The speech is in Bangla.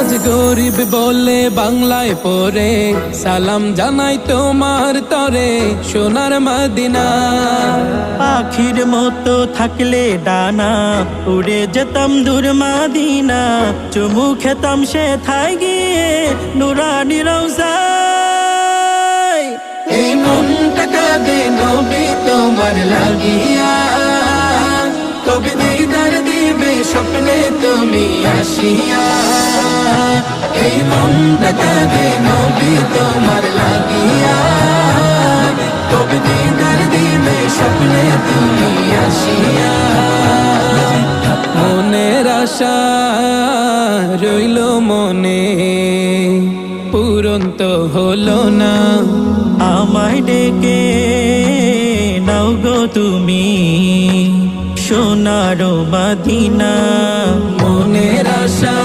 আজ গরিব বলে বাংলায় পড়ে, সালাম জানাই তোমার তরে সোনার মদিনা। পাখির মতো থাকলে ডানা, উড়ে যেতাম দূর মদিনা। চুমু খেতাম সে থাই গিয়ে নুরানি রওজায়। এই মনটা কাঁদে নবী তোমার লাগিয়া, কবে দিদার দিবে স্বপ্নে তুমি আসিয়া। এই মনটা কাঁদে নবী তোমার লাগিয়া, কবে দিদার দিবে স্বপ্নে তুমি আসিয়া। মনের আশা রইল মনে, পূরণ তো হলো না। আমায় ডেকে নাও গো তুমি সোনার মদিনা। মনের আশা